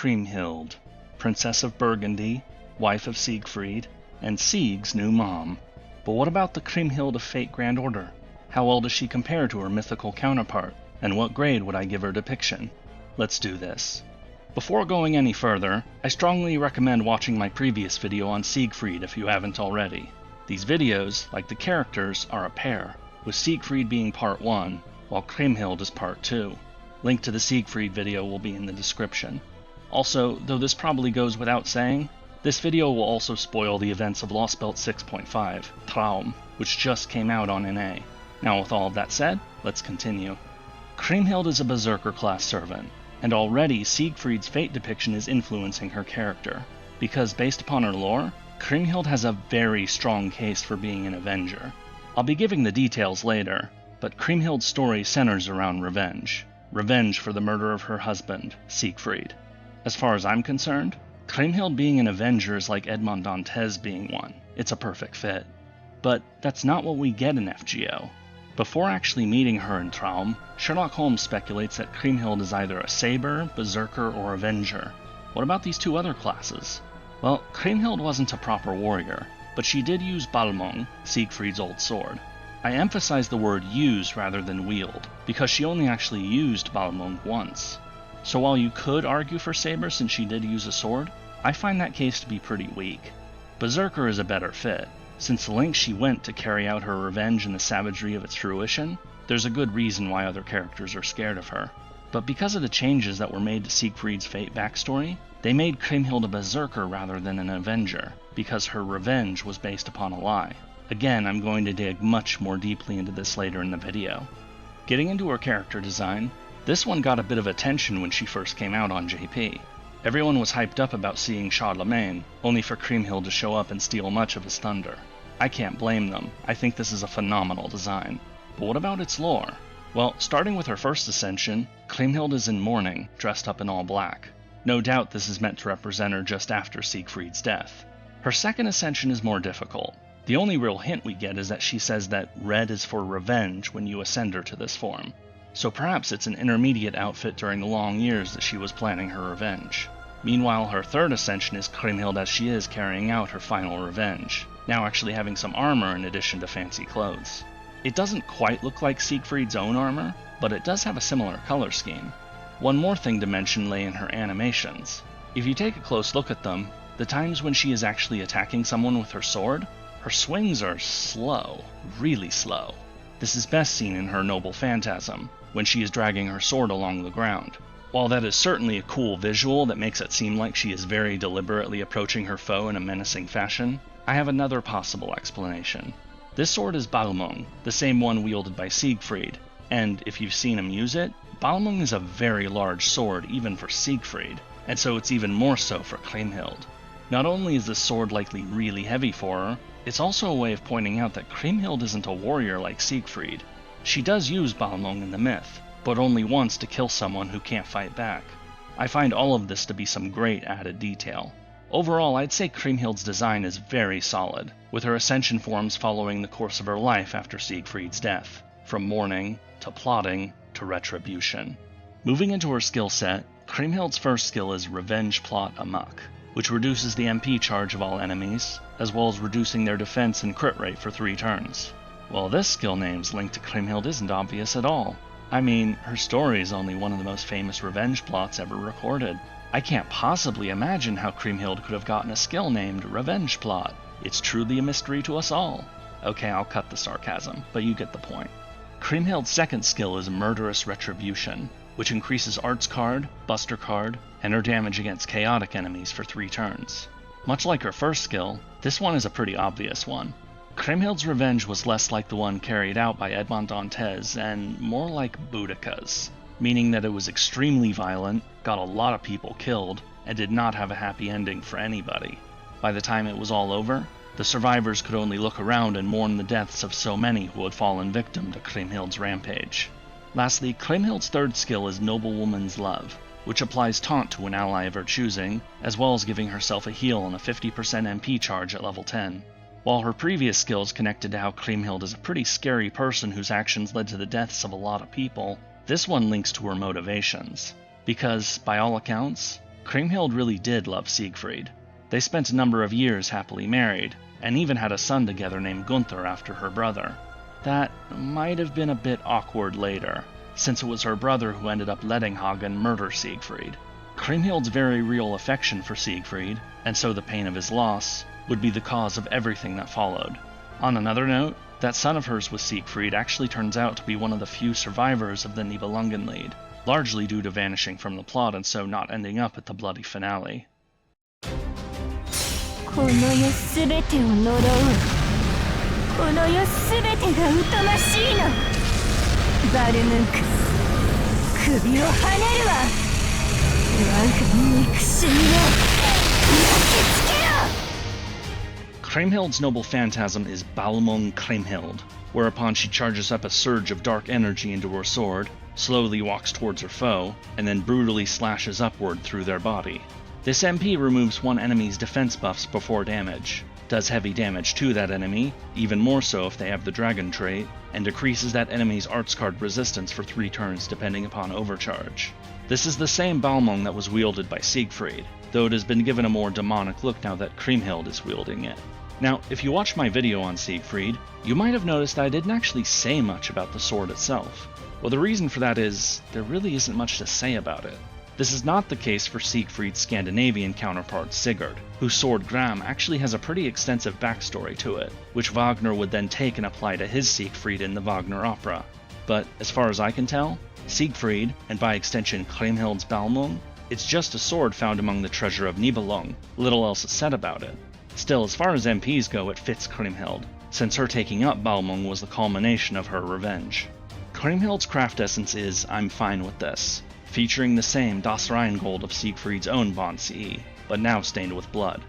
Kriemhild, Princess of Burgundy, wife of Siegfried, and Sieg's new mom. But what about the Kriemhild of Fate Grand Order? How well does she compare to her mythical counterpart, and what grade would I give her depiction? Let's do this. Before going any further, I strongly recommend watching my previous video on Siegfried if you haven't already. These videos, like the characters, are a pair, with Siegfried being part 1, while Kriemhild is part 2. Link to the Siegfried video will be in the description. Also, though this probably goes without saying, this video will also spoil the events of Lost Belt 6.5, Traum, which just came out on NA. Now with all of that said, let's continue. Kriemhild is a Berserker class servant, and already Siegfried's fate depiction is influencing her character, because based upon her lore, Kriemhild has a very strong case for being an avenger. I'll be giving the details later, but Kriemhild's story centers around revenge. Revenge for the murder of her husband, Siegfried. As far as I'm concerned, Kriemhild being an avenger is like Edmond Dantes being one. It's a perfect fit. But that's not what we get in FGO. Before actually meeting her in Traum, Sherlock Holmes speculates that Kriemhild is either a saber, berserker, or avenger. What about these two other classes? Well, Kriemhild wasn't a proper warrior, but she did use Balmung, Siegfried's old sword. I emphasize the word use rather than wield, because she only actually used Balmung once. So while you could argue for saber since she did use a sword, I find that case to be pretty weak. Berserker is a better fit. Since the length she went to carry out her revenge and the savagery of its fruition, there's a good reason why other characters are scared of her. But because of the changes that were made to Siegfried's fate backstory, they made Kriemhild a berserker rather than an avenger, because her revenge was based upon a lie. Again, I'm going to dig much more deeply into this later in the video. Getting into her character design, this one got a bit of attention when she first came out on JP. Everyone was hyped up about seeing Charlemagne, only for Kriemhild to show up and steal much of his thunder. I can't blame them, I think this is a phenomenal design. But what about its lore? Well, starting with her first ascension, Kriemhild is in mourning, dressed up in all black. No doubt this is meant to represent her just after Siegfried's death. Her second ascension is more difficult. The only real hint we get is that she says that red is for revenge when you ascend her to this form. So perhaps it's an intermediate outfit during the long years that she was planning her revenge. Meanwhile, her third ascension is Kriemhild as she is carrying out her final revenge, now actually having some armor in addition to fancy clothes. It doesn't quite look like Siegfried's own armor, but it does have a similar color scheme. One more thing to mention lay in her animations. If you take a close look at them, the times when she is actually attacking someone with her sword, her swings are slow, really slow. This is best seen in her noble Phantasm, when she is dragging her sword along the ground. While that is certainly a cool visual that makes it seem like she is very deliberately approaching her foe in a menacing fashion, I have another possible explanation. This sword is Balmung, the same one wielded by Siegfried, and if you've seen him use it, Balmung is a very large sword even for Siegfried, and so it's even more so for Kriemhild. Not only is this sword likely really heavy for her, it's also a way of pointing out that Kriemhild isn't a warrior like Siegfried. She does use Balmung in the myth, but only once to kill someone who can't fight back. I find all of this to be some great added detail. Overall, I'd say Kriemhild's design is very solid, with her ascension forms following the course of her life after Siegfried's death, from mourning, to plotting, to retribution. Moving into her skill set, Kriemhild's first skill is Revenge Plot Amok, which reduces the MP charge of all enemies, as well as reducing their defense and crit rate for 3 turns. Well, this skill name's link to Kriemhild isn't obvious at all. I mean, her story is only one of the most famous revenge plots ever recorded. I can't possibly imagine how Kriemhild could have gotten a skill named Revenge Plot. It's truly a mystery to us all. Okay, I'll cut the sarcasm, but you get the point. Kriemhild's second skill is Murderous Retribution, which increases Arts card, Buster card, and her damage against chaotic enemies for 3 turns. Much like her first skill, this one is a pretty obvious one. Kriemhild's revenge was less like the one carried out by Edmond Dantes and more like Boudica's, meaning that it was extremely violent, got a lot of people killed, and did not have a happy ending for anybody. By the time it was all over, the survivors could only look around and mourn the deaths of so many who had fallen victim to Kriemhild's rampage. Lastly, Kriemhild's third skill is Noblewoman's Love, which applies taunt to an ally of her choosing, as well as giving herself a heal and a 50% MP charge at level 10. While her previous skills connected to how Kriemhild is a pretty scary person whose actions led to the deaths of a lot of people, this one links to her motivations. Because, by all accounts, Kriemhild really did love Siegfried. They spent a number of years happily married, and even had a son together named Gunther after her brother. That might have been a bit awkward later, since it was her brother who ended up letting Hagen murder Siegfried. Kriemhild's very real affection for Siegfried, and so the pain of his loss, would be the cause of everything that followed. On another note, that son of hers with Siegfried actually turns out to be one of the few survivors of the Nibelungenlied, largely due to vanishing from the plot and so not ending up at the bloody finale. この世すべてを呪う。この世すべてが疎ましいの。バルムンク、首をはねるわ。我が憎しみを焼き付けろ。 Kriemhild's noble phantasm is Balmung Kriemhild, whereupon she charges up a surge of dark energy into her sword, slowly walks towards her foe, and then brutally slashes upward through their body. This MP removes one enemy's defense buffs before damage, does heavy damage to that enemy, even more so if they have the dragon trait, and decreases that enemy's arts card resistance for 3 turns depending upon overcharge. This is the same Balmung that was wielded by Siegfried, though it has been given a more demonic look now that Kriemhild is wielding it. Now, if you watched my video on Siegfried, you might have noticed that I didn't actually say much about the sword itself. Well, the reason for that is, there really isn't much to say about it. This is not the case for Siegfried's Scandinavian counterpart Sigurd, whose sword Gram actually has a pretty extensive backstory to it, which Wagner would then take and apply to his Siegfried in the Wagner opera. But as far as I can tell, Siegfried, and by extension Kriemhild's Balmung, it's just a sword found among the treasure of Nibelung, little else is said about it. Still, as far as MPs go, it fits Kriemhild, since her taking up Balmung was the culmination of her revenge. Kriemhild's craft essence is I'm fine with this, featuring the same Das Rheingold of Siegfried's own Bond CE, but now stained with blood.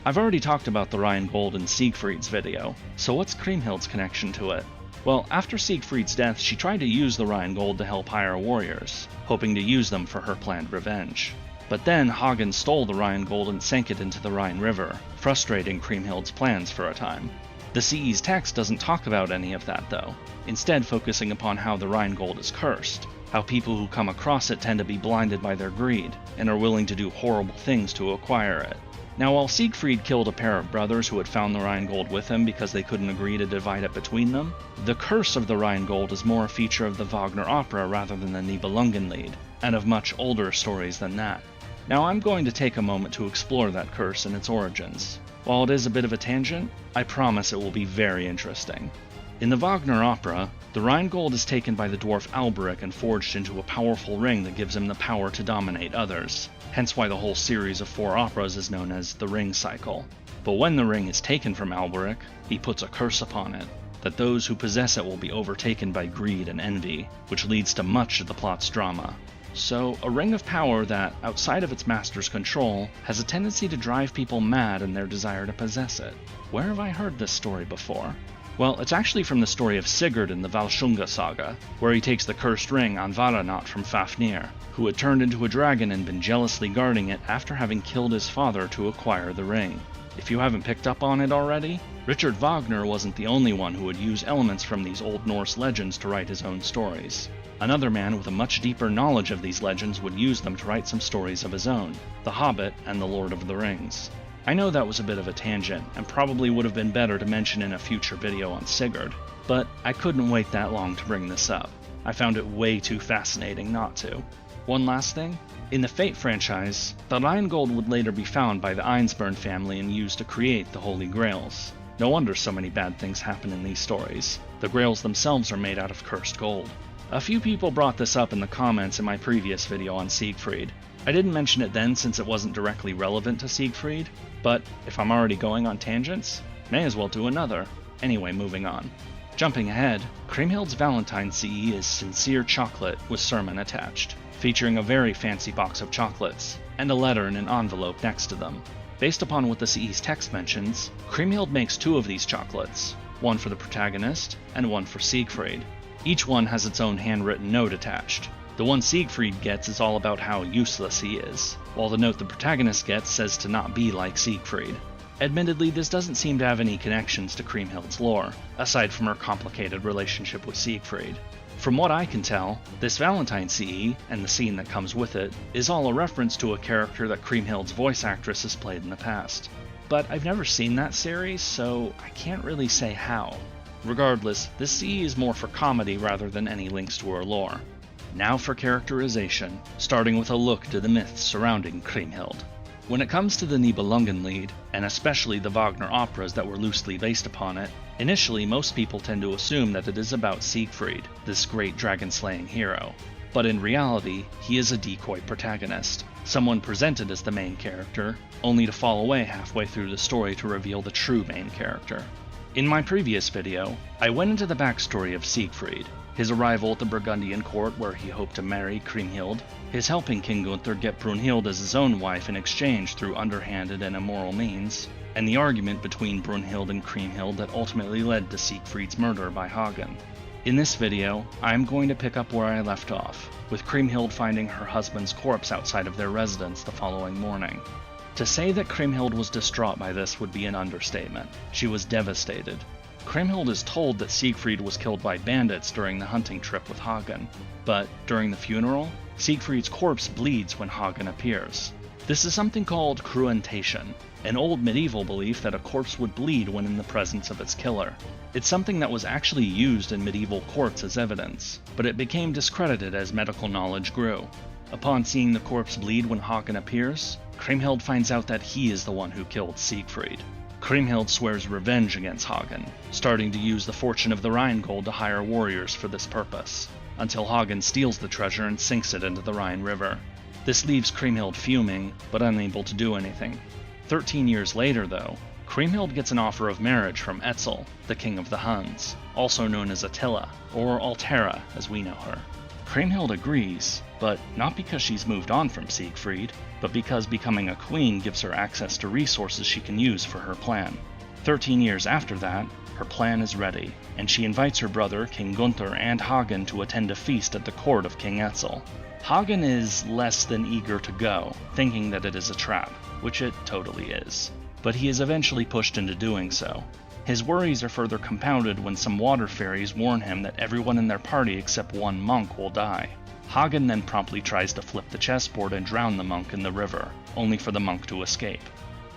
I've already talked about the Rheingold in Siegfried's video, so what's Kriemhild's connection to it? Well, after Siegfried's death, she tried to use the Rheingold to help hire warriors, hoping to use them for her planned revenge. But then Hagen stole the Rheingold and sank it into the Rhine River, frustrating Kriemhild's plans for a time. The CE's text doesn't talk about any of that though, instead focusing upon how the Rheingold is cursed, how people who come across it tend to be blinded by their greed, and are willing to do horrible things to acquire it. Now, while Siegfried killed a pair of brothers who had found the Rheingold with him because they couldn't agree to divide it between them, the curse of the Rheingold is more a feature of the Wagner opera rather than the Nibelungenlied, and of much older stories than that. Now, I'm going to take a moment to explore that curse and its origins. While it is a bit of a tangent, I promise it will be very interesting. In the Wagner opera, the Rheingold is taken by the dwarf Alberic and forged into a powerful ring that gives him the power to dominate others, hence why the whole series of 4 operas is known as the Ring Cycle. But when the ring is taken from Alberic, he puts a curse upon it, that those who possess it will be overtaken by greed and envy, which leads to much of the plot's drama. So, a ring of power that, outside of its master's control, has a tendency to drive people mad in their desire to possess it. Where have I heard this story before? Well, it's actually from the story of Sigurd in the Valsunga saga, where he takes the cursed ring on Varanot from Fafnir, who had turned into a dragon and been jealously guarding it after having killed his father to acquire the ring. If you haven't picked up on it already, Richard Wagner wasn't the only one who would use elements from these Old Norse legends to write his own stories. Another man with a much deeper knowledge of these legends would use them to write some stories of his own, The Hobbit and The Lord of the Rings. I know that was a bit of a tangent, and probably would have been better to mention in a future video on Sigurd, but I couldn't wait that long to bring this up. I found it way too fascinating not to. One last thing, in the Fate franchise, the Rheingold would later be found by the Einsburn family and used to create the Holy Grails. No wonder so many bad things happen in these stories. The Grails themselves are made out of cursed gold. A few people brought this up in the comments in my previous video on Siegfried. I didn't mention it then since it wasn't directly relevant to Siegfried, but if I'm already going on tangents, may as well do another. Anyway, moving on. Jumping ahead, Kriemhild's Valentines CE is sincere chocolate with sermon attached, featuring a very fancy box of chocolates, and a letter in an envelope next to them. Based upon what the CE's text mentions, Kriemhild makes 2 of these chocolates, one for the protagonist and one for Siegfried. Each one has its own handwritten note attached. The one Siegfried gets is all about how useless he is, while the note the protagonist gets says to not be like Siegfried. Admittedly, this doesn't seem to have any connections to Kriemhild's lore, aside from her complicated relationship with Siegfried. From what I can tell, this Valentines CE, and the scene that comes with it, is all a reference to a character that Kriemhild's voice actress has played in the past. But I've never seen that series, so I can't really say how. Regardless, this CE is more for comedy rather than any links to her lore. Now for characterization, starting with a look to the myths surrounding Kriemhild. When it comes to the Nibelungenlied, and especially the Wagner operas that were loosely based upon it, initially most people tend to assume that it is about Siegfried, this great dragon-slaying hero. But in reality, he is a decoy protagonist, someone presented as the main character, only to fall away halfway through the story to reveal the true main character. In my previous video, I went into the backstory of Siegfried, his arrival at the Burgundian court where he hoped to marry Kriemhild, his helping King Gunther get Brunhild as his own wife in exchange through underhanded and immoral means, and the argument between Brunhild and Kriemhild that ultimately led to Siegfried's murder by Hagen. In this video, I am going to pick up where I left off, with Kriemhild finding her husband's corpse outside of their residence the following morning. To say that Kriemhild was distraught by this would be an understatement. She was devastated. Kriemhild is told that Siegfried was killed by bandits during the hunting trip with Hagen, but during the funeral, Siegfried's corpse bleeds when Hagen appears. This is something called cruentation, an old medieval belief that a corpse would bleed when in the presence of its killer. It's something that was actually used in medieval courts as evidence, but it became discredited as medical knowledge grew. Upon seeing the corpse bleed when Hagen appears, Kriemhild finds out that he is the one who killed Siegfried. Kriemhild swears revenge against Hagen, starting to use the fortune of the Rheingold to hire warriors for this purpose, until Hagen steals the treasure and sinks it into the Rhine River. This leaves Kriemhild fuming, but unable to do anything. 13 years later, though, Kriemhild gets an offer of marriage from Etzel, the king of the Huns, also known as Attila, or Altera as we know her. Kriemhild agrees, but not because she's moved on from Siegfried, but because becoming a queen gives her access to resources she can use for her plan. 13 years after that, her plan is ready, and she invites her brother, King Gunther, and Hagen to attend a feast at the court of King Etzel. Hagen is less than eager to go, thinking that it is a trap, which it totally is, but he is eventually pushed into doing so. His worries are further compounded when some water fairies warn him that everyone in their party except one monk will die. Hagen then promptly tries to flip the chessboard and drown the monk in the river, only for the monk to escape.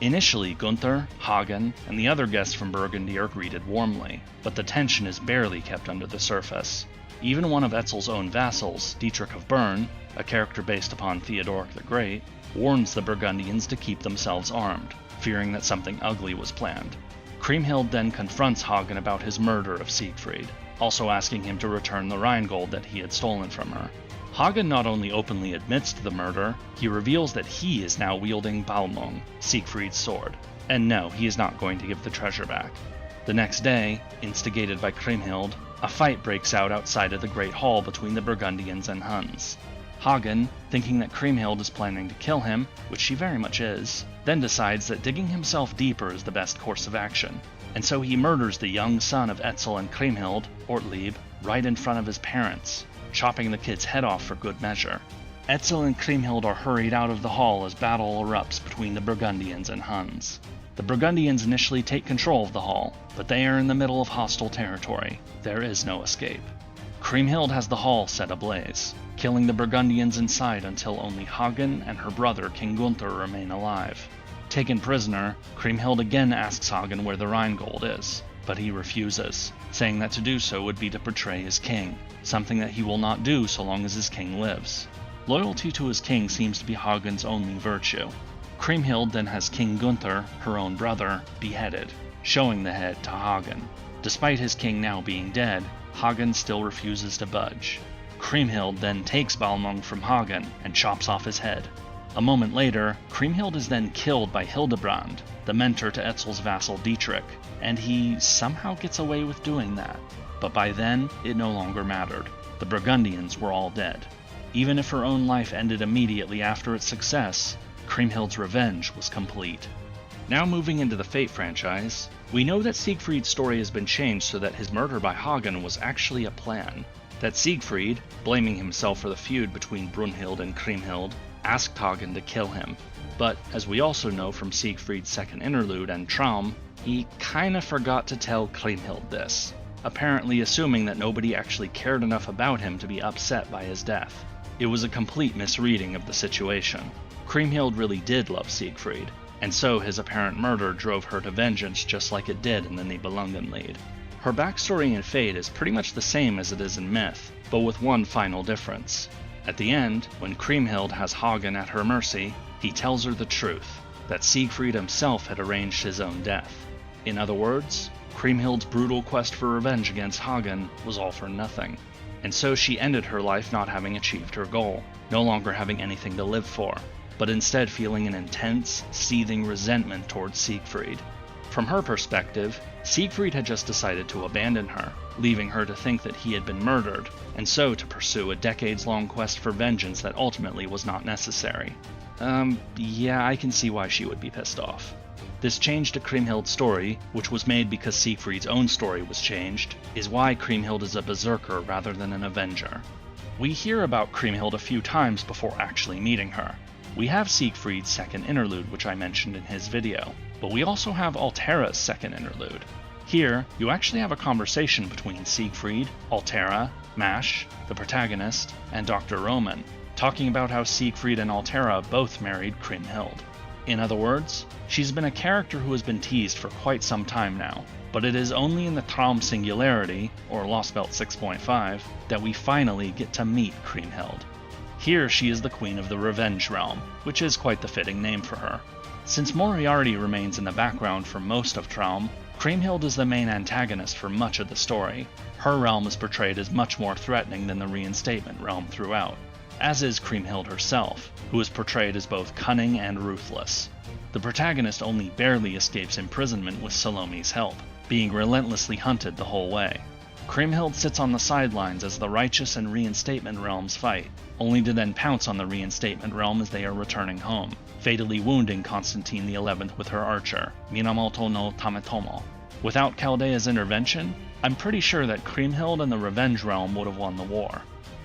Initially, Gunther, Hagen, and the other guests from Burgundy are greeted warmly, but the tension is barely kept under the surface. Even one of Etzel's own vassals, Dietrich of Bern, a character based upon Theodoric the Great, warns the Burgundians to keep themselves armed, fearing that something ugly was planned. Kriemhild then confronts Hagen about his murder of Siegfried, also asking him to return the Rheingold that he had stolen from her. Hagen not only openly admits to the murder, he reveals that he is now wielding Balmung, Siegfried's sword, and no, he is not going to give the treasure back. The next day, instigated by Kriemhild, a fight breaks out outside of the Great Hall between the Burgundians and Huns. Hagen, thinking that Kriemhild is planning to kill him, which she very much is, then decides that digging himself deeper is the best course of action, and so he murders the young son of Etzel and Kriemhild, Ortlieb, right in front of his parents, chopping the kid's head off for good measure. Etzel and Kriemhild are hurried out of the hall as battle erupts between the Burgundians and Huns. The Burgundians initially take control of the hall, but they are in the middle of hostile territory. There is no escape. Kriemhild has the hall set ablaze, killing the Burgundians inside until only Hagen and her brother King Gunther remain alive. Taken prisoner, Kriemhild again asks Hagen where the Rheingold is, but he refuses, saying that to do so would be to betray his king, something that he will not do so long as his king lives. Loyalty to his king seems to be Hagen's only virtue. Kriemhild then has King Gunther, her own brother, beheaded, showing the head to Hagen. Despite his king now being dead, Hagen still refuses to budge. Kriemhild then takes Balmung from Hagen and chops off his head. A moment later, Kriemhild is then killed by Hildebrand, the mentor to Etzel's vassal Dietrich, and he somehow gets away with doing that. But by then, it no longer mattered. The Burgundians were all dead. Even if her own life ended immediately after its success, Kriemhild's revenge was complete. Now moving into the Fate franchise, we know that Siegfried's story has been changed so that his murder by Hagen was actually a plan. That Siegfried, blaming himself for the feud between Brunhild and Kriemhild, asked Hagen to kill him. But, as we also know from Siegfried's second interlude and Traum, he kinda forgot to tell Kriemhild this. apparently assuming that nobody actually cared enough about him to be upset by his death. It was a complete misreading of the situation. Kriemhild really did love Siegfried, and so his apparent murder drove her to vengeance just like it did in the Nibelungenlied. Her backstory in Fate is pretty much the same as it is in Myth, but with one final difference. At the end, when Kriemhild has Hagen at her mercy, he tells her the truth, that Siegfried himself had arranged his own death. In other words, Kriemhild's brutal quest for revenge against Hagen was all for nothing, and so she ended her life not having achieved her goal, no longer having anything to live for, but instead feeling an intense, seething resentment towards Siegfried. From her perspective, Siegfried had just decided to abandon her, leaving her to think that he had been murdered, and so to pursue a decades-long quest for vengeance that ultimately was not necessary. Yeah, I can see why she would be pissed off. This change to Kriemhild's story, which was made because Siegfried's own story was changed, is why Kriemhild is a berserker rather than an avenger. We hear about Kriemhild a few times before actually meeting her. We have Siegfried's second interlude, which I mentioned in his video, but we also have Altera's second interlude. Here, you actually have a conversation between Siegfried, Altera, Mash, the protagonist, and Dr. Roman, talking about how Siegfried and Altera both married Kriemhild. In other words, she's been a character who has been teased for quite some time now, but it is only in the Traum Singularity, or Lost Belt 6.5, that we finally get to meet Kriemhild. Here she is the queen of the Revenge realm, which is quite the fitting name for her. Since Moriarty remains in the background for most of Traum, Kriemhild is the main antagonist for much of the story. Her realm is portrayed as much more threatening than the Reinstatement realm throughout, as is Kriemhild herself, who is portrayed as both cunning and ruthless. The protagonist only barely escapes imprisonment with Salome's help, being relentlessly hunted the whole way. Kriemhild sits on the sidelines as the Righteous and Reinstatement realms fight, only to then pounce on the Reinstatement realm as they are returning home, fatally wounding Constantine XI with her archer, Minamoto no Tametomo. Without Chaldea's intervention, I'm pretty sure that Kriemhild and the Revenge realm would have won the war.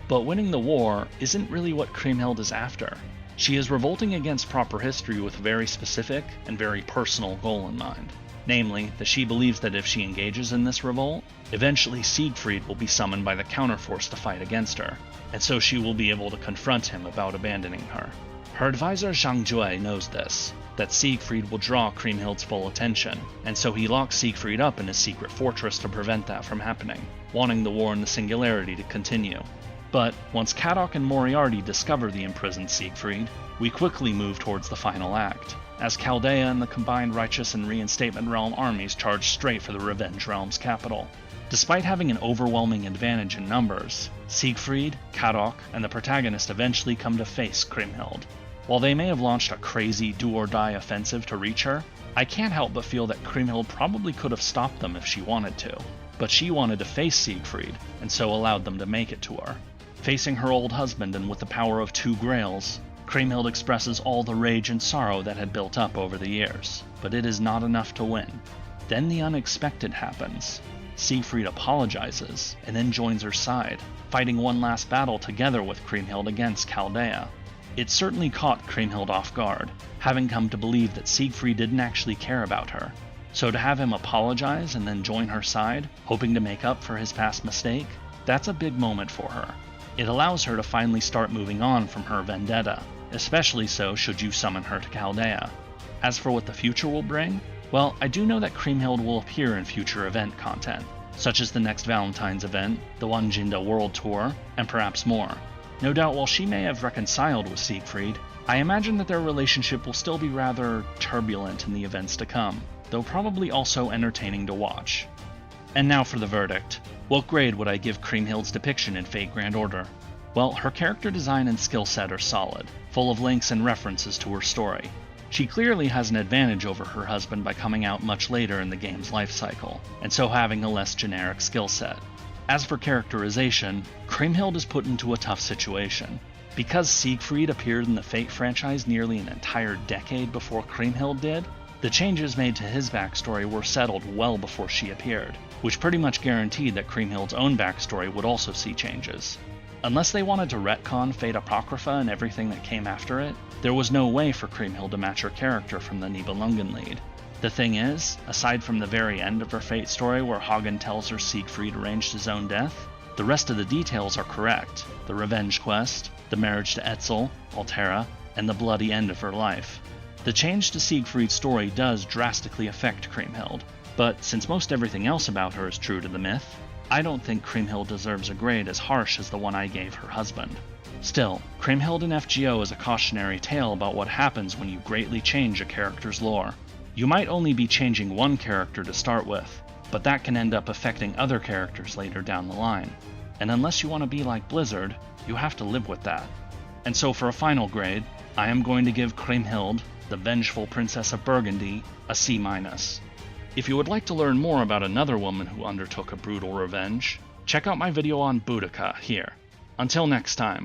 But winning the war isn't really what Kriemhild is after. She is revolting against proper history with a very specific and very personal goal in mind. Namely, that she believes that if she engages in this revolt, eventually Siegfried will be summoned by the counterforce to fight against her, and so she will be able to confront him about abandoning her. Her advisor Zhang Jue knows this, that Siegfried will draw Kriemhild's full attention, and so he locks Siegfried up in his secret fortress to prevent that from happening, wanting the war in the Singularity to continue. But once Kadok and Moriarty discover the imprisoned Siegfried, we quickly move towards the final act, as Chaldea and the combined Righteous and Reinstatement realm armies charge straight for the Revenge realm's capital. Despite having an overwhelming advantage in numbers, Siegfried, Kadok, and the protagonist eventually come to face Kriemhild. While they may have launched a crazy do-or-die offensive to reach her, I can't help but feel that Kriemhild probably could have stopped them if she wanted to, but she wanted to face Siegfried, and so allowed them to make it to her. Facing her old husband and with the power of 2 grails, Kriemhild expresses all the rage and sorrow that had built up over the years, but it is not enough to win. Then the unexpected happens. Siegfried apologizes, and then joins her side, fighting one last battle together with Kriemhild against Chaldea. It certainly caught Kriemhild off guard, having come to believe that Siegfried didn't actually care about her. So to have him apologize and then join her side, hoping to make up for his past mistake, that's a big moment for her. It allows her to finally start moving on from her vendetta, especially so should you summon her to Chaldea. As for what the future will bring, well, I do know that Kriemhild will appear in future event content, such as the next Valentine's event, the Wanjinda World Tour, and perhaps more. No doubt while she may have reconciled with Siegfried, I imagine that their relationship will still be rather turbulent in the events to come, though probably also entertaining to watch. And now for the verdict. What grade would I give Kriemhild's depiction in Fate Grand Order? Well, her character design and skill set are solid, full of links and references to her story. She clearly has an advantage over her husband by coming out much later in the game's life cycle, and so having a less generic skill set. As for characterization, Kriemhild is put into a tough situation. Because Siegfried appeared in the Fate franchise nearly an entire decade before Kriemhild did, the changes made to his backstory were settled well before she appeared, which pretty much guaranteed that Kriemhild's own backstory would also see changes. Unless they wanted to retcon Fate Apocrypha and everything that came after it, there was no way for Kriemhild to match her character from the Nibelungenlied. The thing is, aside from the very end of her fate story where Hagen tells her Siegfried arranged his own death, the rest of the details are correct. The revenge quest, the marriage to Etzel, Altera, and the bloody end of her life. The change to Siegfried's story does drastically affect Kriemhild, but since most everything else about her is true to the myth, I don't think Kriemhild deserves a grade as harsh as the one I gave her husband. Still, Kriemhild in FGO is a cautionary tale about what happens when you greatly change a character's lore. You might only be changing one character to start with, but that can end up affecting other characters later down the line. And unless you want to be like Blizzard, you have to live with that. And so for a final grade, I am going to give Kriemhild, the vengeful Princess of Burgundy, a C-. If you would like to learn more about another woman who undertook a brutal revenge, check out my video on Boudica here. Until next time.